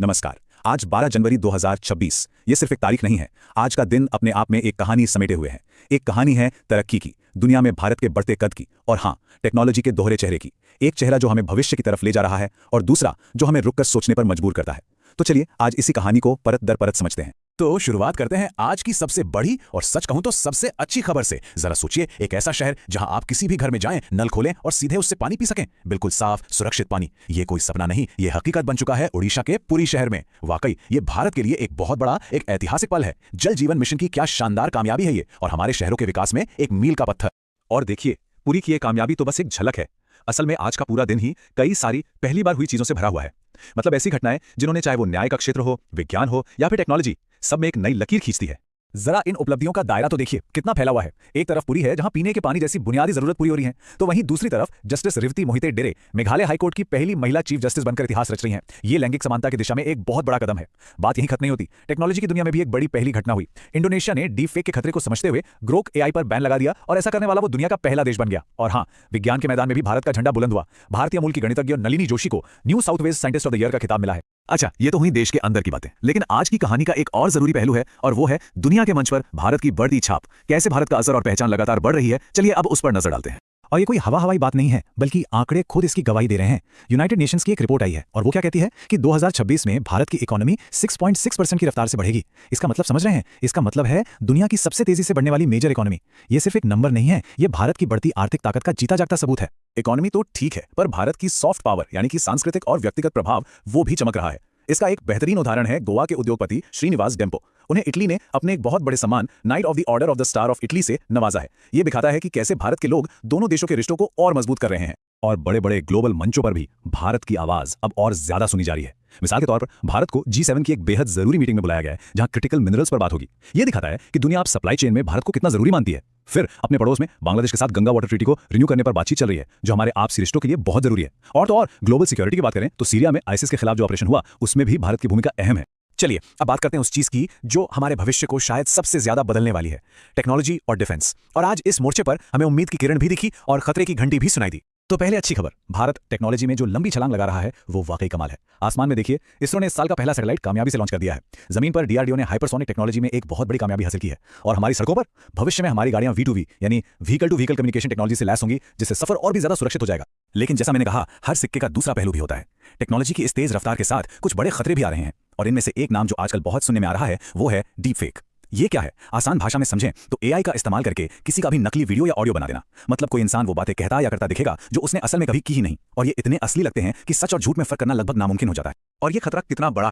नमस्कार। आज 12 जनवरी 2026। ये सिर्फ एक तारीख नहीं है। आज का दिन अपने आप में एक कहानी समेटे हुए है। एक कहानी है तरक्की की, दुनिया में भारत के बढ़ते कद की, और हाँ, टेक्नोलॉजी के दोहरे चेहरे की। एक चेहरा जो हमें भविष्य की तरफ ले जा रहा है और दूसरा जो हमें रुककर सोचने पर मजबूर करता है। तो चलिए आज इसी कहानी को परत दर परत समझते हैं। तो शुरुआत करते हैं आज की सबसे बड़ी और सच कहूं तो सबसे अच्छी खबर से। जरा सोचिए, एक ऐसा शहर जहां आप किसी भी घर में जाएं, नल खोलें और सीधे उससे पानी पी सकें। बिल्कुल साफ, सुरक्षित पानी। ये कोई सपना नहीं, ये हकीकत बन चुका है उड़ीसा के पुरी शहर में। वाकई ये भारत के लिए एक बहुत बड़ा, एक ऐतिहासिक पल है। जल जीवन मिशन की क्या शानदार कामयाबी है ये, और हमारे शहरों के विकास में एक मील का पत्थर। और देखिए, पूरी की ये कामयाबी तो बस एक झलक है। असल में आज का पूरा दिन ही कई सारी पहली बार हुई चीजों से भरा हुआ है। मतलब ऐसी घटनाएं जिन्होंने, चाहे वो न्याय का क्षेत्र हो, विज्ञान हो या फिर टेक्नोलॉजी, सब में एक नई लकीर खींचती है। जरा इन उपलब्धियों का दायरा तो देखिए कितना फैला हुआ है। एक तरफ पुरी है जहां पीने के पानी जैसी बुनियादी जरूरत पूरी हो रही है, तो वहीं दूसरी तरफ जस्टिस रिवती मोहिते डेरे मेघालय हाईकोर्ट की पहली महिला चीफ जस्टिस बनकर इतिहास रच रही हैं। ये लैंगिक समानता की दिशा में एक बहुत बड़ा कदम है। बात यहीं खत्म नहीं होती, टेक्नोलॉजी की दुनिया में भी एक बड़ी पहली घटना हुई। इंडोनेशिया ने डीप फेक के खतरे को समझते हुए ग्रोक एआई पर बैन लगा दिया, और ऐसा करने वाला वो दुनिया का पहला देश बन गया। और हाँ, विज्ञान के मैदान में भी भारत का झंडा बुलंद हुआ। भारतीय मूल की गणितज्ञ नलिनी जोशी को New South Wales scientist of the year का खिताब मिला है। अच्छा, ये तो हुई देश के अंदर की बातें, लेकिन आज की कहानी का एक और जरूरी पहलू है, और वो है दुनिया के मंच पर भारत की बढ़ती छाप। कैसे भारत का असर और पहचान लगातार बढ़ रही है, चलिए अब उस पर नजर डालते हैं। और ये कोई हवाई बात नहीं है, बल्कि आंकड़े खुद इसकी गवाही दे रहे हैं। यूनाइटेड नेशंस की एक रिपोर्ट आई है, और वो क्या कहती है कि 2026 में भारत की इकोनॉमी 6.6% की रफ्तार से बढ़ेगी। इसका मतलब समझ रहे हैं? इसका मतलब है दुनिया की सबसे तेजी से बढ़ने वाली मेजर इकोनॉमी। ये सिर्फ एक नंबर नहीं है, ये भारत की बढ़ती आर्थिक ताकत का जीता जागता सबूत है। इकोनॉमी तो ठीक है, पर भारत की सॉफ्ट पावर यानी कि सांस्कृतिक और व्यक्तिगत प्रभाव, वो भी चमक रहा है। इसका एक बेहतरीन उदाहरण है गोवा के उद्योगपति श्रीनिवास डेम्पो। उन्हें इटली ने अपने एक बहुत बड़े सम्मान night of the order of the star of Italy से नवाजा है। यह दिखाता है कि कैसे भारत के लोग दोनों देशों के रिश्तों को और मजबूत कर रहे हैं। और बड़े बड़े ग्लोबल मंचों पर भी भारत की आवाज अब और ज्यादा सुनी जा रही है। मिसाल के तौर पर भारत को G7 की एक बेहद जरूरी मीटिंग में बुलाया गया है, जहां क्रिटिकल मिनरल्स पर बात होगी। यह दिखाता है कि दुनिया अब सप्लाई चेन में भारत को कितना जरूरी मानती है। फिर अपने पड़ोस में बांग्लादेश के साथ गंगा वाटर ट्रीटी को रिन्यू करने पर बातचीत चल रही है, जो हमारे आपसी रिश्तों के लिए बहुत जरूरी है। और तो और ग्लोबल सिक्योरिटी की बात करें तो सीरिया में आईसिस के खिलाफ जो ऑपरेशन हुआ, उसमें भी भारत की भूमिका अहम है। चलिए अब बात करते हैं उस चीज की जो हमारे भविष्य को शायद सबसे ज्यादा बदलने वाली है, टेक्नोलॉजी और डिफेंस। और आज इस मोर्चे पर हमें उम्मीद की किरण भी दिखी और खतरे की घंटी भी सुनाई दी। तो पहले अच्छी खबर, भारत टेक्नोलॉजी में जो लंबी छलांग लगा रहा है वो वाकई कमाल है। आसमान में देखिए, इसरो ने इस साल का पहला सैटेलाइट कामयाबी से लॉन्च कर दिया है। जमीन पर डीआरडीओ ने हाइपरसोनिक टेक्नोलॉजी में एक बहुत बड़ी कामयाबी हासिल की है। और हमारी सड़कों पर भविष्य में हमारी गाड़ियां V2V यानी vehicle to vehicle communication technology से लैस होंगी, जिससे सफर और भी ज्यादा सुरक्षित हो जाएगा। लेकिन जैसा मैंने कहा, हर सिक्के का दूसरा पहलू भी होता है। टेक्नोलॉजी की इस तेज रफ्तार के साथ कुछ बड़े खतरे भी आ रहे हैं, और इनमें से एक नाम जो आजकल बहुत सुनने में आ रहा है वो है डीप फेक। ये क्या है? आसान भाषा में समझें तो एआई का इस्तेमाल करके किसी का भी नकली वीडियो या ऑडियो बना देना। मतलब कोई इंसान वो बातें कहता या करता दिखेगा जो उसने असल में कभी की ही नहीं, और ये इतने असली लगते हैं कि सच और झूठ में फर्क करना लगभग नामुमकिन हो जाता है। और ये खतरा कितना बड़ा